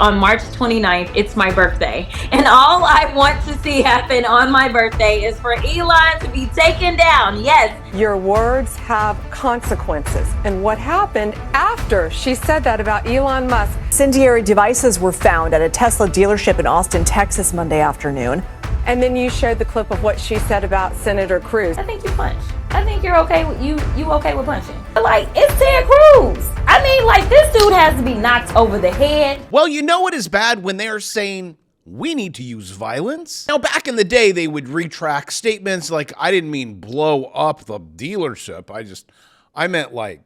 on March 29th. It's my birthday. And all I want to see happen on my birthday is for Elon to be taken down. Yes. Your words have consequences. And what happened after she said that about Elon Musk? Incendiary devices were found at a Tesla dealership in Austin, Texas, Monday afternoon. And then you showed the clip of what she said about Senator Cruz. I think you punch. I think you're okay with you okay with punching. But like, it's Ted Cruz. I mean, like, this dude has to be knocked over the head. Well, you know what is bad when they're saying we need to use violence? Now, back in the day, they would retract statements like, I didn't mean blow up the dealership. I meant like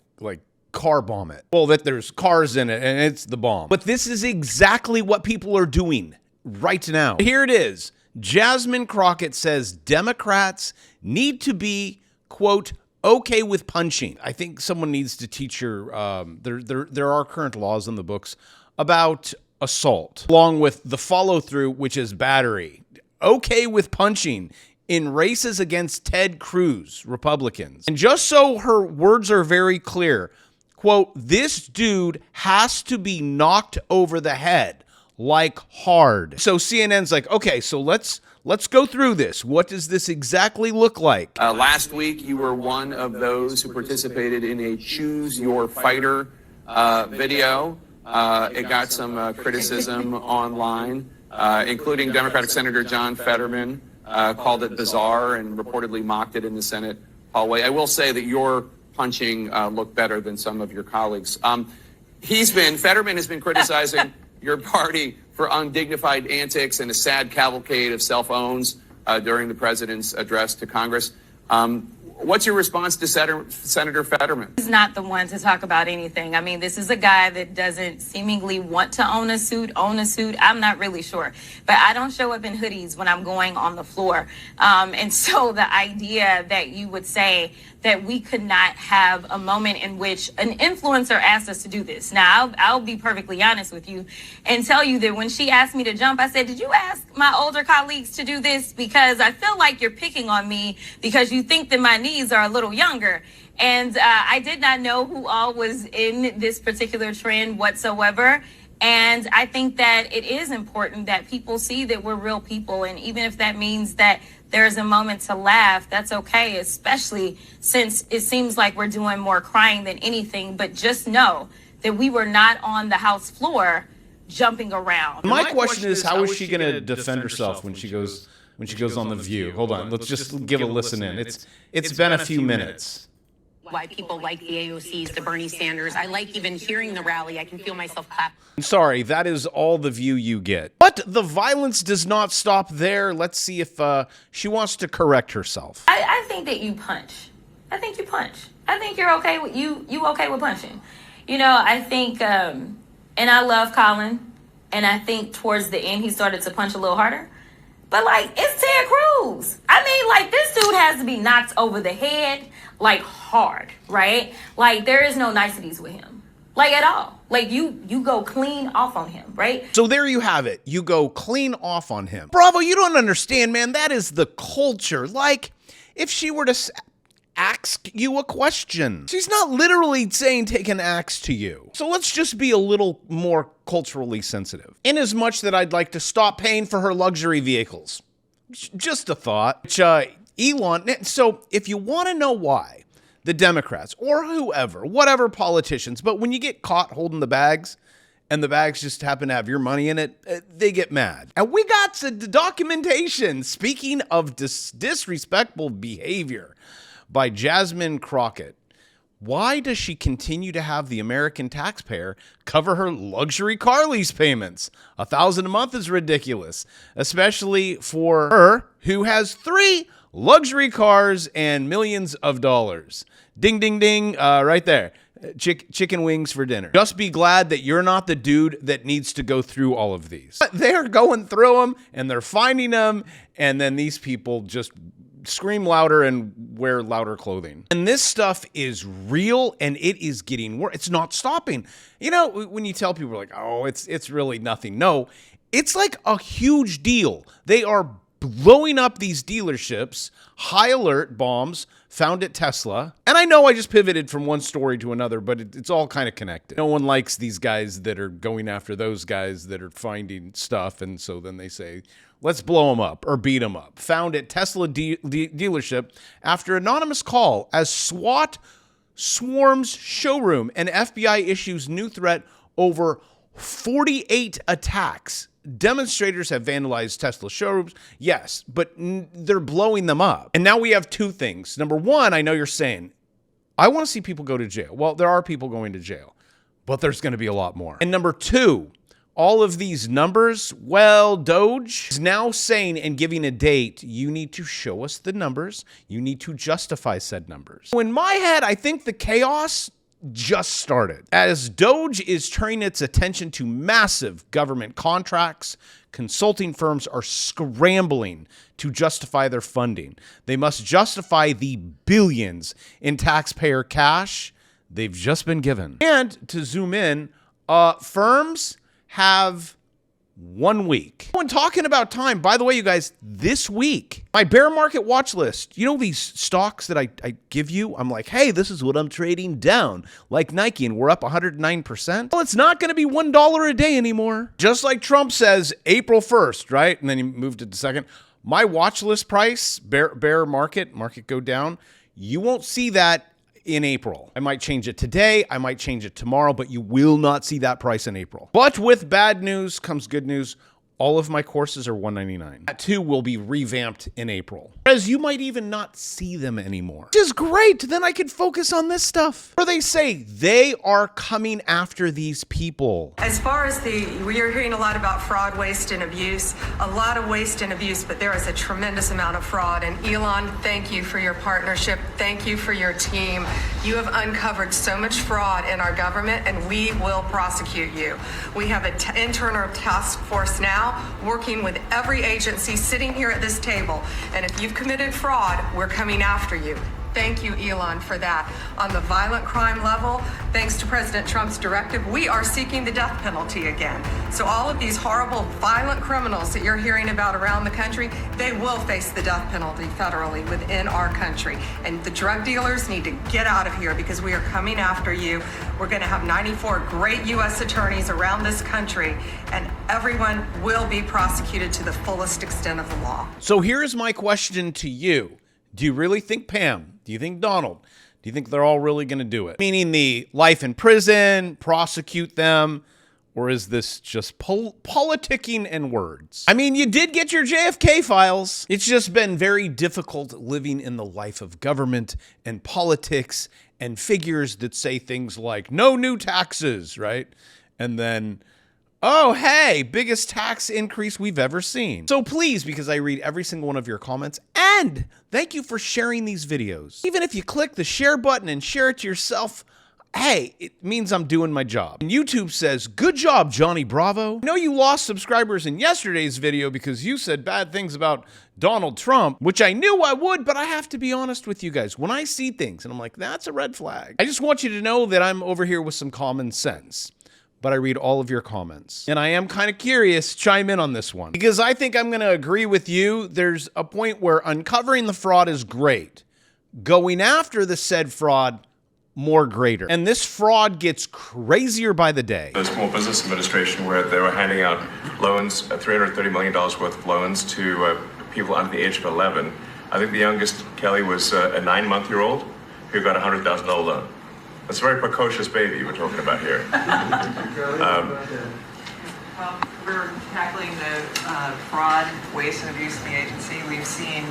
car bomb it. Well, that there's cars in it and it's the bomb. But this is exactly what people are doing right now. Here it is. Jasmine Crockett says Democrats need to be, quote, okay with punching. I think someone needs to teach her, there are current laws in the books about assault, along with the follow-through, which is battery. Okay with punching in races against Ted Cruz, Republicans. And just so her words are very clear, quote, this dude has to be knocked over the head. Like hard. So CNN's like, okay, so let's go through this. What does this exactly look like? Last week, you were one of those who participated in a Choose Your Fighter video. It got some criticism online, including Democratic Senator John Fetterman called it bizarre and reportedly mocked it in the Senate hallway. I will say that your punching looked better than some of your colleagues. Fetterman has been criticizing your party for undignified antics and a sad cavalcade of cell phones during the president's address to Congress. What's your response to Senator Fetterman? He's not the one to talk about anything. I mean, this is a guy that doesn't seemingly want to own a suit. I'm not really sure. But I don't show up in hoodies when I'm going on the floor. And so the idea that you would say that we could not have a moment in which an influencer asked us to do this. Now, I'll be perfectly honest with you and tell you that when she asked me to jump, I said, did you ask my older colleagues to do this? Because I feel like you're picking on me because you think that my knees are a little younger. And I did not know who all was in this particular trend whatsoever. And I think that it is important that people see that we're real people. And even if that means that there's a moment to laugh, that's okay, especially since it seems like we're doing more crying than anything. But just know that we were not on the House floor jumping around. My question is, how is she going to defend herself when she goes on The View? Hold on, let's just give a listen in. It's been a few minutes. Why people like the AOCs, the Bernie Sanders. I like even hearing the rally. I can feel myself clap. Sorry, that is all the view you get. But the violence does not stop there. Let's see if she wants to correct herself. I think that you punch. I think you punch. I think you're okay with you okay with punching. You know, I think, and I love Colin, and I think towards the end he started to punch a little harder. But like, it's Ted Cruz. I mean, like, this dude has to be knocked over the head, like, hard, right? Like, there is no niceties with him, like, at all. Like, you go clean off on him, right? So there you have it. You go clean off on him. Bravo, you don't understand, man. That is the culture. Like, if she were to ask you a question, she's not literally saying take an axe to you. So let's just be a little more culturally sensitive. In as much that I'd like to stop paying for her luxury vehicles. Just a thought. Elon, so if you want to know why the Democrats or whoever, whatever politicians, but when you get caught holding the bags and the bags just happen to have your money in it, they get mad. And we got the documentation, speaking of disrespectful behavior, by Jasmine Crockett. Why does she continue to have the American taxpayer cover her luxury car lease payments? $1,000 a month is ridiculous, especially for her who has 3 luxury cars and millions of dollars. Ding, ding, ding, right there. Chicken wings for dinner. Just be glad that you're not the dude that needs to go through all of these. But they're going through them and they're finding them, and then these people just scream louder and wear louder clothing. And this stuff is real, and it is getting worse. It's not stopping. You know, when you tell people like, oh, it's really nothing. No, it's like a huge deal. They are blowing up these dealerships, high alert bombs found at Tesla. And I know I just pivoted from one story to another, but it's all kind of connected. No one likes these guys that are going after those guys that are finding stuff. And so then they say, let's blow them up or beat them up. Found at Tesla dealership after anonymous call as SWAT swarms showroom and FBI issues new threat over 48 attacks. Demonstrators have vandalized Tesla showrooms. Yes, but they're blowing them up. And now we have two things. Number one, I know you're saying, I want to see people go to jail. Well, there are people going to jail, but there's going to be a lot more. And number two, all of these numbers, well, DOGE is now saying and giving a date, you need to show us the numbers. You need to justify said numbers. So in my head, I think the chaos just started. As DOGE is turning its attention to massive government contracts, consulting firms are scrambling to justify their funding. They must justify the billions in taxpayer cash they've just been given. And to zoom in, firms have 1 week. When talking about time, by the way, you guys, this week, my bear market watch list, you know these stocks that I give you? I'm like, hey, this is what I'm trading down. Like Nike, and we're up 109%. Well, it's not going to be $1 a day anymore. Just like Trump says, April 1st, right? And then he moved it to second. My watch list price, bear market go down. You won't see that in April. I might change it today. I might change it tomorrow, but you will not see that price in April. But with bad news comes good news. All of my courses are $199. That too will be revamped in April, as you might even not see them anymore, which is great. Then I can focus on this stuff. Or they say they are coming after these people. As far as we are hearing a lot about fraud, waste, and abuse, a lot of waste and abuse, but there is a tremendous amount of fraud. And Elon, thank you for your partnership. Thank you for your team. You have uncovered so much fraud in our government, and we will prosecute you. We have an internal task force now working with every agency sitting here at this table. And if you've committed fraud, we're coming after you. Thank you, Elon, for that. On the violent crime level, thanks to President Trump's directive, we are seeking the death penalty again. So all of these horrible, violent criminals that you're hearing about around the country, they will face the death penalty federally within our country. And the drug dealers need to get out of here because we are coming after you. We're going to have 94 great U.S. attorneys around this country, and everyone will be prosecuted to the fullest extent of the law. So here's my question to you. Do you really think Pam? Do you think Donald? Do you think they're all really going to do it? Meaning the life in prison, prosecute them, or is this just politicking and words? I mean, you did get your JFK files. It's just been very difficult living in the life of government and politics and figures that say things like, no new taxes, right? And then, oh, hey, biggest tax increase we've ever seen. So please, because I read every single one of your comments, and thank you for sharing these videos. Even if you click the share button and share it to yourself, hey, it means I'm doing my job. And YouTube says, good job, Johnny Bravo. I know you lost subscribers in yesterday's video because you said bad things about Donald Trump, which I knew I would, but I have to be honest with you guys. When I see things and I'm like, that's a red flag, I just want you to know that I'm over here with some common sense. But I read all of your comments. And I am kind of curious, chime in on this one. Because I think I'm going to agree with you. There's a point where uncovering the fraud is great. Going after the said fraud, more greater. And this fraud gets crazier by the day. The Small Business Administration, where they were handing out loans, $330 million worth of loans to people under the age of 11. I think the youngest, Kelly, was a 9-month-old who got a $100,000 loan. That's a very precocious baby we're talking about here. Well, we're tackling the fraud, waste, and abuse in the agency. We've seen,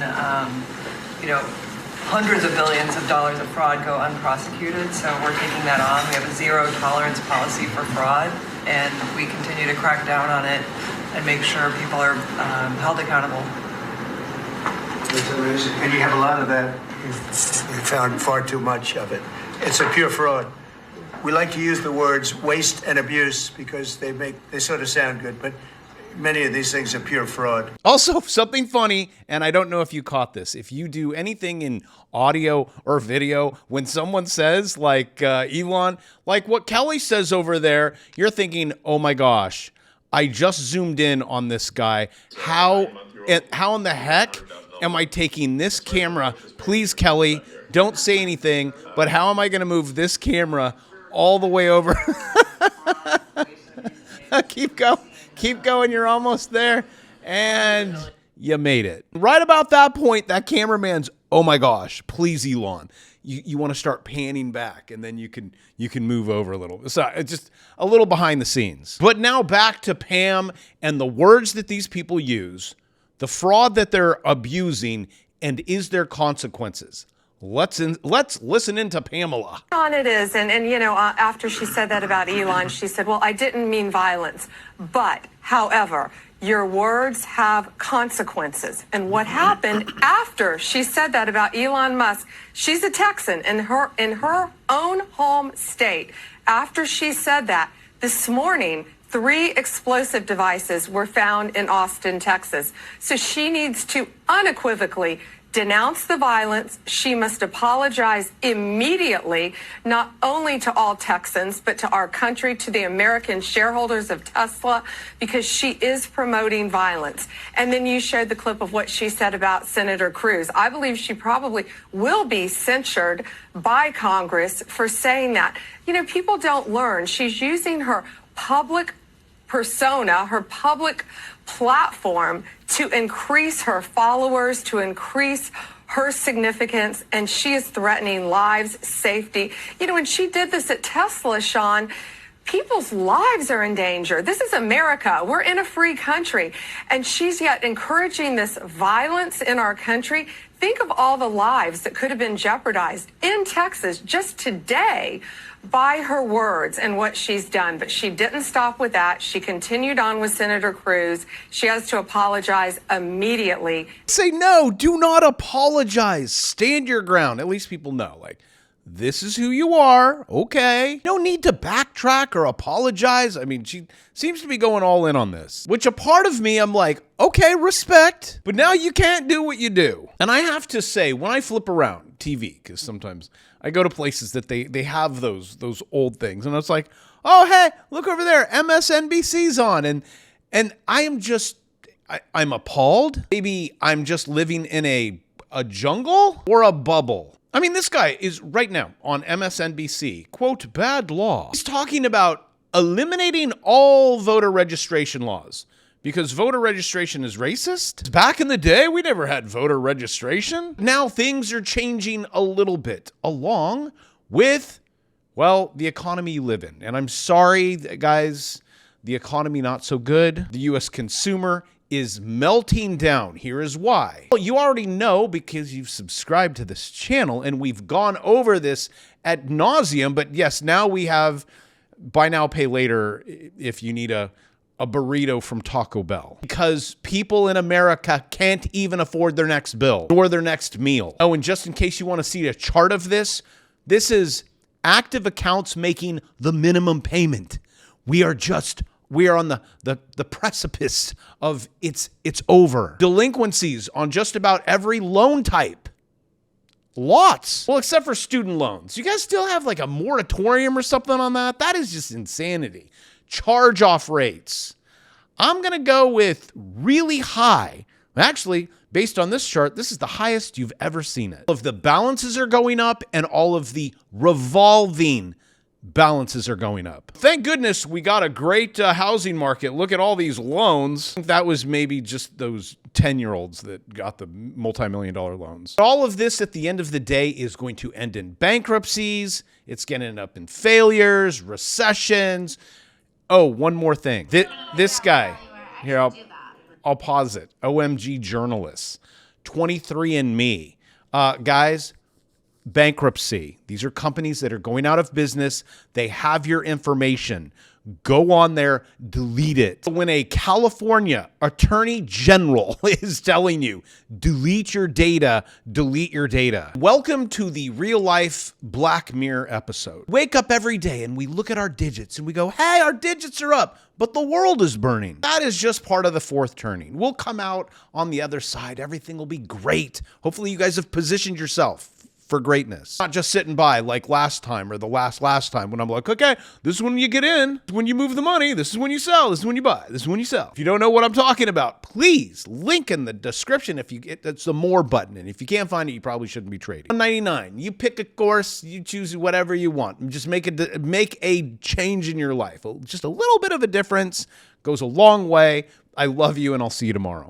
hundreds of billions of dollars of fraud go unprosecuted, so we're taking that on. We have a zero tolerance policy for fraud, and we continue to crack down on it and make sure people are held accountable. That's amazing. And you have a lot of that. We found far too much of it. It's a pure fraud. We like to use the words waste and abuse because they sort of sound good, but many of these things are pure fraud. Also, something funny, and I don't know if you caught this. If you do anything in audio or video, when someone says, like Elon, like what Kelly says over there, you're thinking, oh my gosh, I just zoomed in on this guy. How how in the heck am I taking this camera? Please, Kelly, don't say anything, but how am I going to move this camera all the way over? Keep going. You're almost there. And you made it. Right about that point, that cameraman's, oh my gosh, please, Elon. You want to start panning back, and then you can move over a little. So it's just a little behind the scenes. But now back to Pam and the words that these people use, the fraud that they're abusing, and is there consequences? Let's listen into Pamela. On it is, and after she said that about Elon, she said, well, I didn't mean violence, but however, your words have consequences. And what happened after she said that about Elon Musk? She's a Texan in her own home state. After she said that, this morning, 3 explosive devices were found in Austin, Texas. So she needs to unequivocally denounce the violence. She must apologize immediately, not only to all Texans, but to our country, to the American shareholders of Tesla, because she is promoting violence. And then you showed the clip of what she said about Senator Cruz. I believe she probably will be censured by Congress for saying that. People don't learn. She's using her public persona, her public platform to increase her followers, to increase her significance, and she is threatening lives, safety. When she did this at Tesla, Sean, people's lives are in danger. This is America. We're in a free country, and she's yet encouraging this violence in our country. Think of all the lives that could have been jeopardized in Texas just today by her words and what she's done. But she didn't stop with that. She continued on with Senator Cruz. She has to apologize immediately. Say no, do not apologize. Stand your ground. At least people know, this is who you are. Okay. No need to backtrack or apologize. I mean, she seems to be going all in on this, which a part of me, I'm like, okay, respect, but now you can't do what you do. And I have to say, when I flip around TV, because sometimes I go to places that they have those old things, and it's like, oh, hey, look over there, MSNBC's on, and I am just, I'm appalled. Maybe I'm just living in a jungle or a bubble. I mean, this guy is right now on MSNBC, quote, bad law. He's talking about eliminating all voter registration laws because voter registration is racist. Back in the day, we never had voter registration. Now things are changing a little bit along with, well, the economy you live in. And I'm sorry, guys, the economy not so good. The U.S. consumer is melting down. Here is why. Well, you already know because you've subscribed to this channel and we've gone over this ad nauseum, but yes, now we have buy now, pay later if you need a burrito from Taco Bell. Because people in America can't even afford their next bill or their next meal. Oh, and just in case you want to see a chart of this, this is active accounts making the minimum payment. We are on the precipice of it's over. Delinquencies on just about every loan type. Lots. Well, except for student loans. You guys still have a moratorium or something on that? That is just insanity. Charge-off rates. I'm going to go with really high. Actually, based on this chart, this is the highest you've ever seen it. All of the balances are going up and all of the revolving balances are going up. Thank goodness we got a great housing market. Look at all these loans. That was maybe just those 10-year-olds that got the multi-million-dollar loans. All of this at the end of the day is going to end in bankruptcies. It's going to end up in failures, recessions. Oh, one more thing. This guy. Here, I'll pause it. OMG journalists. 23andMe. Guys, bankruptcy. These are companies that are going out of business. They have your information. Go on there, delete it. When a California attorney general is telling you, delete your data, delete your data. Welcome to the real life Black Mirror episode. Wake up every day and we look at our digits and we go, hey, our digits are up, but the world is burning. That is just part of the fourth turning. We'll come out on the other side. Everything will be great. Hopefully you guys have positioned yourself for greatness. Not just sitting by like last time or the last time when I'm like, okay, this is when you get in, this is when you move the money, this is when you sell, this is when you buy, this is when you sell. If you don't know what I'm talking about, please link in the description. If you get, that's the more button. And if you can't find it, you probably shouldn't be trading. $1.99. You pick a course, you choose whatever you want. Just make a change in your life. Just a little bit of a difference goes a long way. I love you, and I'll see you tomorrow.